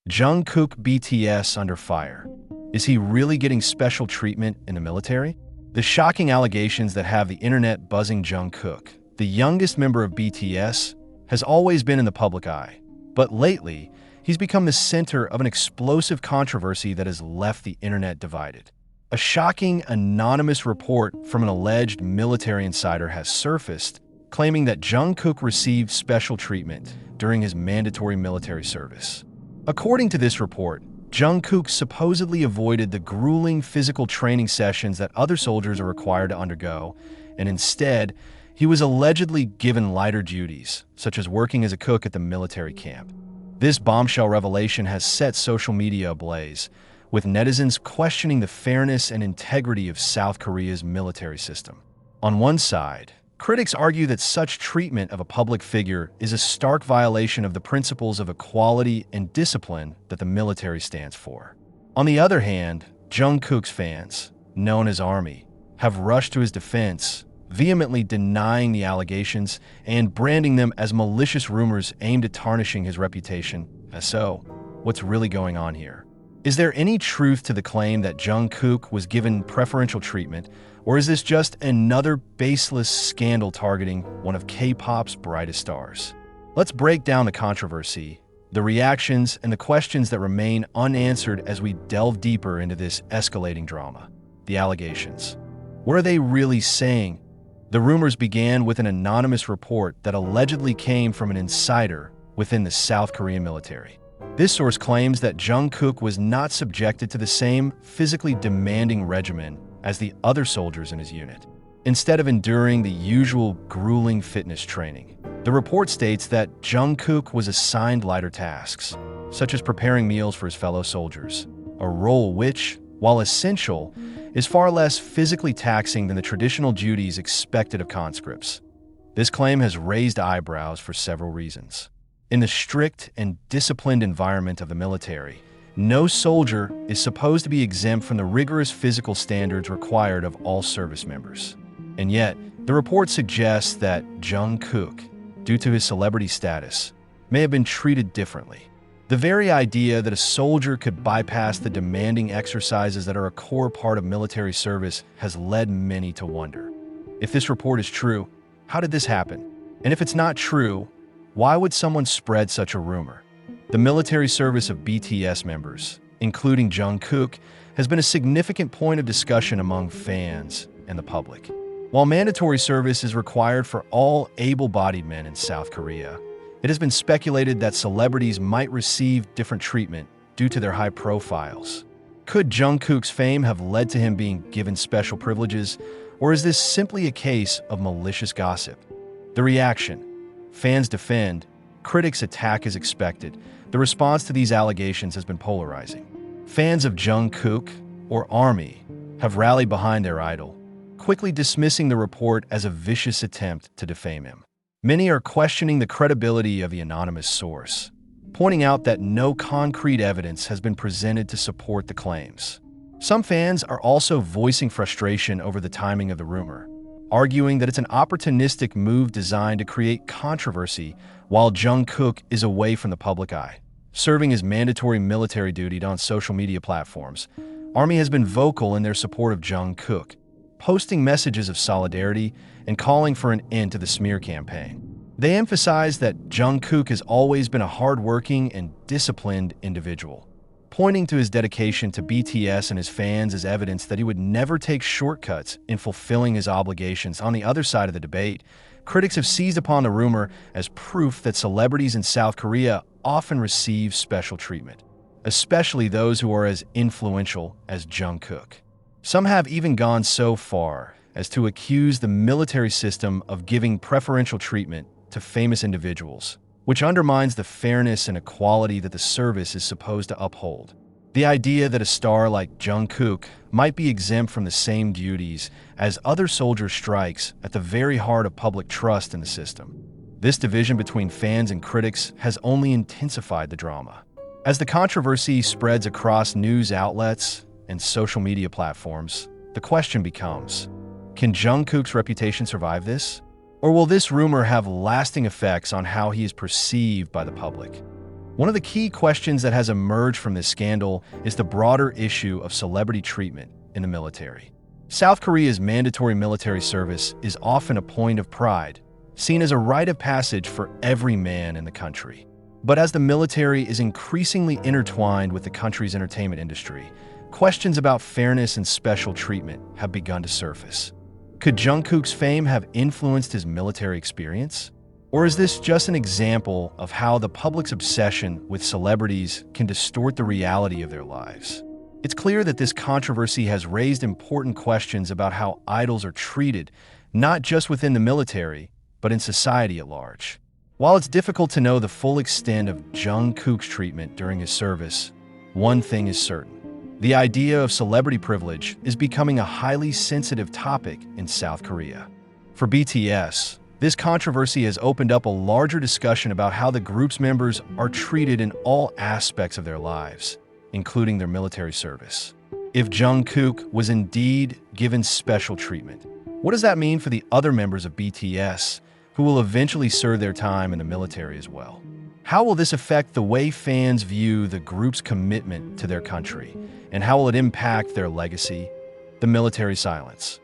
Jungkook BTS under fire. Is he really getting special treatment in the military? The shocking allegations that have the internet buzzing. Jungkook, the youngest member of BTS, has always been in the public eye. But lately, he's become the center of an explosive controversy that has left the internet divided. A shocking, anonymous report from an alleged military insider has surfaced, claiming that Jungkook received special treatment during his mandatory military service. According to this report, Jungkook supposedly avoided the grueling physical training sessions that other soldiers are required to undergo, and instead, he was allegedly given lighter duties, such as working as a cook at the military camp. This bombshell revelation has set social media ablaze, with netizens questioning the fairness and integrity of South Korea's military system. On one side, critics argue that such treatment of a public figure is a stark violation of the principles of equality and discipline that the military stands for. On the other hand, Jungkook's fans, known as ARMY, have rushed to his defense, vehemently denying the allegations and branding them as malicious rumors aimed at tarnishing his reputation. So, what's really going on here? Is there any truth to the claim that Jungkook was given preferential treatment, or is this just another baseless scandal targeting one of K-pop's brightest stars? Let's break down the controversy, the reactions, and the questions that remain unanswered as we delve deeper into this escalating drama. The allegations. What are they really saying? The rumors began with an anonymous report that allegedly came from an insider within the South Korean military. This source claims that Jungkook was not subjected to the same physically demanding regimen as the other soldiers in his unit. Instead of enduring the usual grueling fitness training, the report states that Jungkook was assigned lighter tasks, such as preparing meals for his fellow soldiers, a role which, while essential, is far less physically taxing than the traditional duties expected of conscripts. This claim has raised eyebrows for several reasons. In the strict and disciplined environment of the military, no soldier is supposed to be exempt from the rigorous physical standards required of all service members. And yet, the report suggests that Jungkook, due to his celebrity status, may have been treated differently. The very idea that a soldier could bypass the demanding exercises that are a core part of military service has led many to wonder. If this report is true, how did this happen? And if it's not true, why would someone spread such a rumor? The military service of BTS members, including Jungkook, has been a significant point of discussion among fans and the public. While mandatory service is required for all able-bodied men in South Korea, it has been speculated that celebrities might receive different treatment due to their high profiles. Could Jungkook's fame have led to him being given special privileges, or is this simply a case of malicious gossip? The reaction. Fans defend, critics attack as expected. The response to these allegations has been polarizing. Fans of Jungkook, or ARMY, have rallied behind their idol, quickly dismissing the report as a vicious attempt to defame him. Many are questioning the credibility of the anonymous source, pointing out that no concrete evidence has been presented to support the claims. Some fans are also voicing frustration over the timing of the rumor, arguing that it's an opportunistic move designed to create controversy while Jungkook is away from the public eye. Serving his mandatory military duty on social media platforms, ARMY has been vocal in their support of Jungkook, posting messages of solidarity and calling for an end to the smear campaign. They emphasize that Jungkook has always been a hardworking and disciplined individual, pointing to his dedication to BTS and his fans as evidence that he would never take shortcuts in fulfilling his obligations. On the other side of the debate, critics have seized upon the rumor as proof that celebrities in South Korea often receive special treatment, especially those who are as influential as Jungkook. Some have even gone so far as to accuse the military system of giving preferential treatment to famous individuals, which undermines the fairness and equality that the service is supposed to uphold. The idea that a star like Jungkook might be exempt from the same duties as other soldiers strikes at the very heart of public trust in the system. This division between fans and critics has only intensified the drama. As the controversy spreads across news outlets and social media platforms, the question becomes, can Jungkook's reputation survive this? Or will this rumor have lasting effects on how he is perceived by the public? One of the key questions that has emerged from this scandal is the broader issue of celebrity treatment in the military. South Korea's mandatory military service is often a point of pride, seen as a rite of passage for every man in the country. But as the military is increasingly intertwined with the country's entertainment industry, questions about fairness and special treatment have begun to surface. Could Jungkook's fame have influenced his military experience? Or is this just an example of how the public's obsession with celebrities can distort the reality of their lives? It's clear that this controversy has raised important questions about how idols are treated, not just within the military, but in society at large. While it's difficult to know the full extent of Jungkook's treatment during his service, one thing is certain. The idea of celebrity privilege is becoming a highly sensitive topic in South Korea. For BTS, this controversy has opened up a larger discussion about how the group's members are treated in all aspects of their lives, including their military service. If Jungkook was indeed given special treatment, what does that mean for the other members of BTS who will eventually serve their time in the military as well? How will this affect the way fans view the group's commitment to their country? And how will it impact their legacy? The military silence.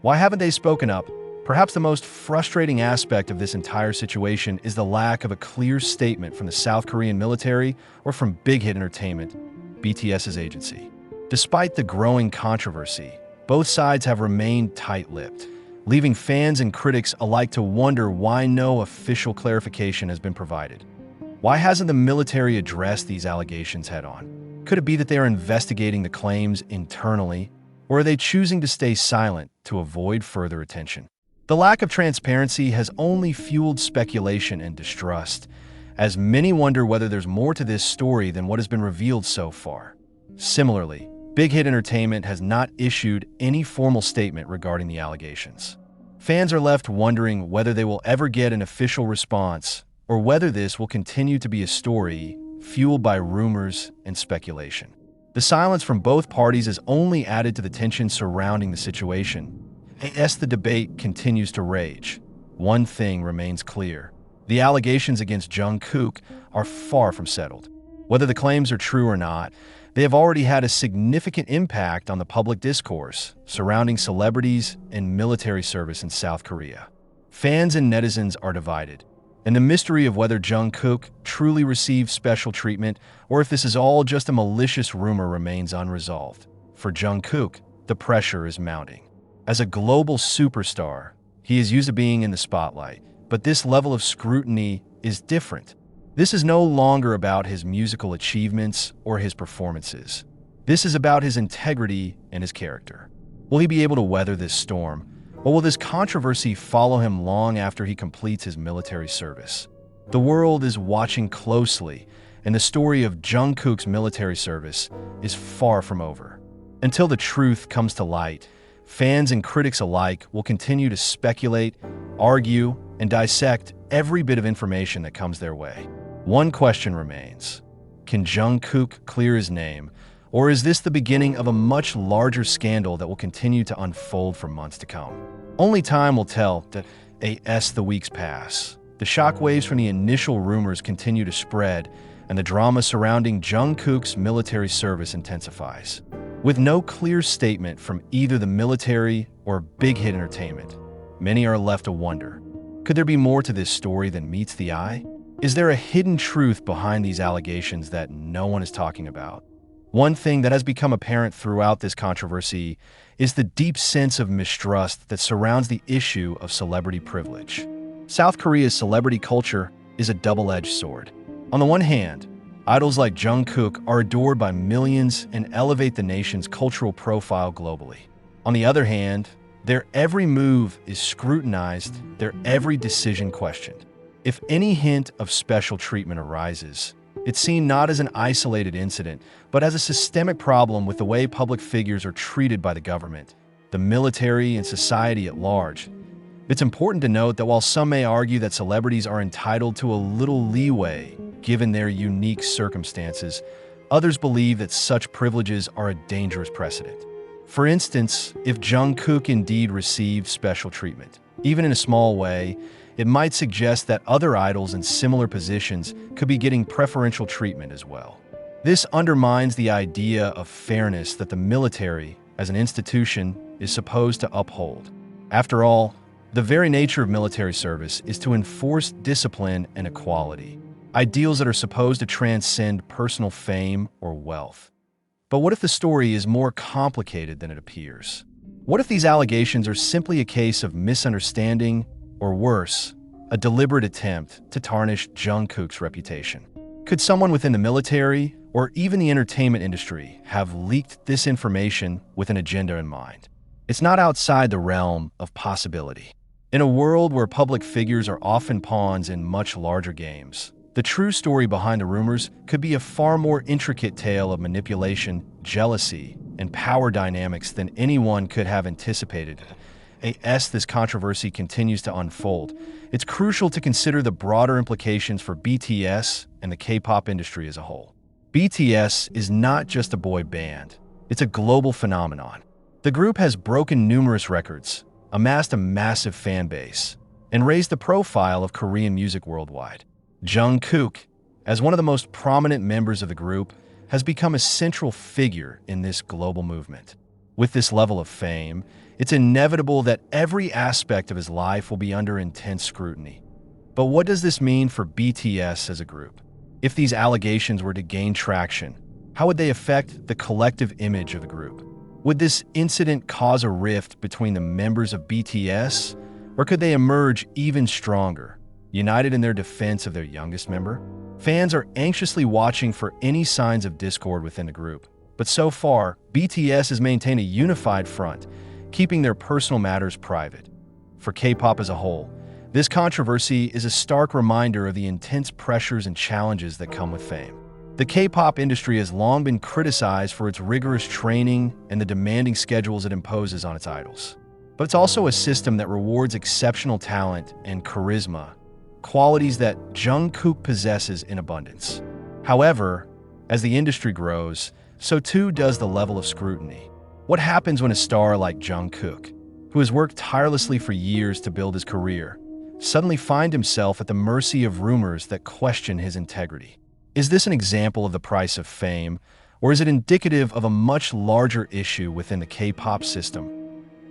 Why haven't they spoken up? Perhaps the most frustrating aspect of this entire situation is the lack of a clear statement from the South Korean military or from Big Hit Entertainment, BTS's agency. Despite the growing controversy, both sides have remained tight-lipped, leaving fans and critics alike to wonder why no official clarification has been provided. Why hasn't the military addressed these allegations head-on? Could it be that they are investigating the claims internally, or are they choosing to stay silent to avoid further attention? The lack of transparency has only fueled speculation and distrust, as many wonder whether there's more to this story than what has been revealed so far. Similarly, Big Hit Entertainment has not issued any formal statement regarding the allegations. Fans are left wondering whether they will ever get an official response or whether this will continue to be a story fueled by rumors and speculation. The silence from both parties has only added to the tension surrounding the situation. As the debate continues to rage, one thing remains clear. The allegations against Jungkook are far from settled. Whether the claims are true or not, they have already had a significant impact on the public discourse surrounding celebrities and military service in South Korea. Fans and netizens are divided, and the mystery of whether Jungkook truly received special treatment or if this is all just a malicious rumor remains unresolved. For Jungkook, the pressure is mounting. As a global superstar, he is used to being in the spotlight, but this level of scrutiny is different. This is no longer about his musical achievements or his performances. This is about his integrity and his character. Will he be able to weather this storm? Or will this controversy follow him long after he completes his military service? The world is watching closely, and the story of Jungkook's military service is far from over. Until the truth comes to light, fans and critics alike will continue to speculate, argue, and dissect every bit of information that comes their way. One question remains: can Jungkook clear his name, or is this the beginning of a much larger scandal that will continue to unfold for months to come? Only time will tell. As the weeks pass, the shockwaves from the initial rumors continue to spread, and the drama surrounding Jungkook's military service intensifies. With no clear statement from either the military or Big Hit Entertainment, many are left to wonder, could there be more to this story than meets the eye? Is there a hidden truth behind these allegations that no one is talking about? One thing that has become apparent throughout this controversy is the deep sense of mistrust that surrounds the issue of celebrity privilege. South Korea's celebrity culture is a double-edged sword. On the one hand, idols like Jungkook are adored by millions and elevate the nation's cultural profile globally. On the other hand, their every move is scrutinized, their every decision questioned. If any hint of special treatment arises, it's seen not as an isolated incident, but as a systemic problem with the way public figures are treated by the government, the military, and society at large. It's important to note that while some may argue that celebrities are entitled to a little leeway given their unique circumstances, others believe that such privileges are a dangerous precedent. For instance, if Jungkook indeed received special treatment, even in a small way, it might suggest that other idols in similar positions could be getting preferential treatment as well. This undermines the idea of fairness that the military, as an institution, is supposed to uphold. After all, the very nature of military service is to enforce discipline and equality, ideals that are supposed to transcend personal fame or wealth. But what if the story is more complicated than it appears? What if these allegations are simply a case of misunderstanding, or worse, a deliberate attempt to tarnish Jungkook's reputation? Could someone within the military, or even the entertainment industry, have leaked this information with an agenda in mind? It's not outside the realm of possibility. In a world where public figures are often pawns in much larger games, the true story behind the rumors could be a far more intricate tale of manipulation, jealousy, and power dynamics than anyone could have anticipated. As this controversy continues to unfold, it's crucial to consider the broader implications for BTS and the K-pop industry as a whole. BTS is not just a boy band, it's a global phenomenon. The group has broken numerous records, amassed a massive fan base, and raised the profile of Korean music worldwide. Jungkook, as one of the most prominent members of the group, has become a central figure in this global movement. With this level of fame, it's inevitable that every aspect of his life will be under intense scrutiny. But what does this mean for BTS as a group? If these allegations were to gain traction, how would they affect the collective image of the group? Would this incident cause a rift between the members of BTS, or could they emerge even stronger, united in their defense of their youngest member? Fans are anxiously watching for any signs of discord within the group, but so far, BTS has maintained a unified front, keeping their personal matters private. For K-pop as a whole, this controversy is a stark reminder of the intense pressures and challenges that come with fame. The K-pop industry has long been criticized for its rigorous training and the demanding schedules it imposes on its idols. But it's also a system that rewards exceptional talent and charisma, qualities that Jungkook possesses in abundance. However, as the industry grows, so too does the level of scrutiny. What happens when a star like Jungkook, who has worked tirelessly for years to build his career, suddenly finds himself at the mercy of rumors that question his integrity? Is this an example of the price of fame, or is it indicative of a much larger issue within the K-pop system?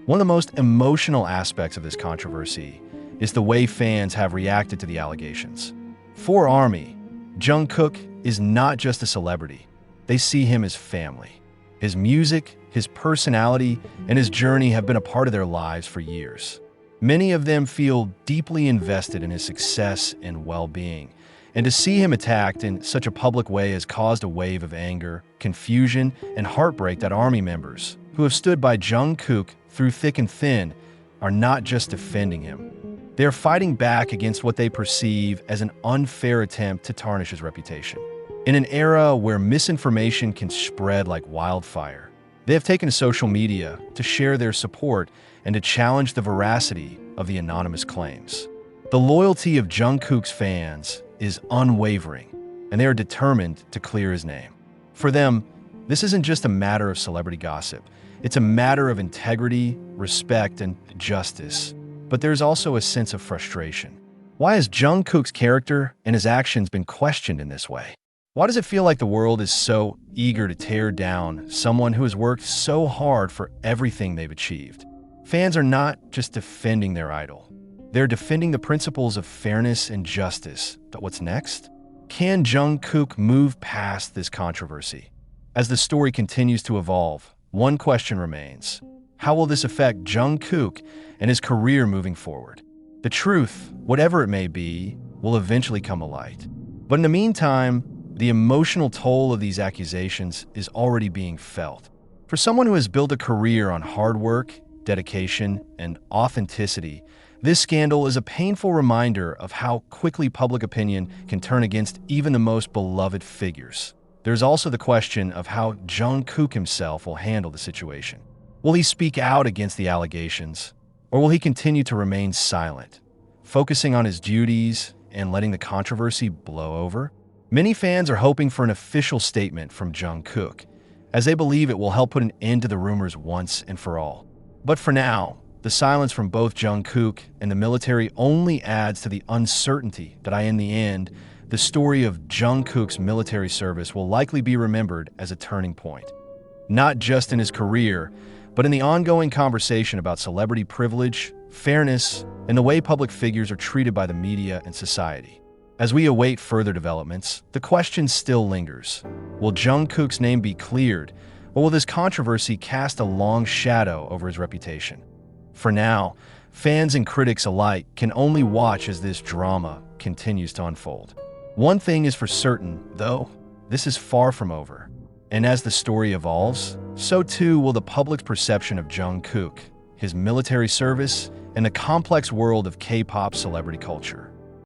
One of the most emotional aspects of this controversy is the way fans have reacted to the allegations. For ARMY, Jungkook is not just a celebrity. They see him as family. His music, his personality, and his journey have been a part of their lives for years. Many of them feel deeply invested in his success and well-being, and to see him attacked in such a public way has caused a wave of anger, confusion, and heartbreak that ARMY members, who have stood by Jungkook through thick and thin, are not just defending him. They are fighting back against what they perceive as an unfair attempt to tarnish his reputation. In an era where misinformation can spread like wildfire, they have taken to social media to share their support and to challenge the veracity of the anonymous claims. The loyalty of Jungkook's fans is unwavering, and they are determined to clear his name. For them, this isn't just a matter of celebrity gossip. It's a matter of integrity, respect, and justice. But there's also a sense of frustration. Why has Jungkook's character and his actions been questioned in this way? Why does it feel like the world is so eager to tear down someone who has worked so hard for everything they've achieved? Fans are not just defending their idol. They're defending the principles of fairness and justice. But what's next? Can Jungkook move past this controversy? As the story continues to evolve, one question remains. How will this affect Jungkook and his career moving forward? The truth, whatever it may be, will eventually come to light. But in the meantime, the emotional toll of these accusations is already being felt. For someone who has built a career on hard work, dedication, and authenticity, this scandal is a painful reminder of how quickly public opinion can turn against even the most beloved figures. There's also the question of how Jungkook himself will handle the situation. Will he speak out against the allegations, or will he continue to remain silent, focusing on his duties and letting the controversy blow over? Many fans are hoping for an official statement from Jungkook, as they believe it will help put an end to the rumors once and for all. But for now, The silence from both Jungkook and the military only adds to the uncertainty that in the end, the story of Jungkook's military service will likely be remembered as a turning point. Not just in his career, but in the ongoing conversation about celebrity privilege, fairness, and the way public figures are treated by the media and society. As we await further developments, the question still lingers. Will Jungkook's name be cleared, or will this controversy cast a long shadow over his reputation? For now, fans and critics alike can only watch as this drama continues to unfold. One thing is for certain, though, this is far from over. And as the story evolves, so too will the public's perception of Jungkook, his military service, and the complex world of K-pop celebrity culture.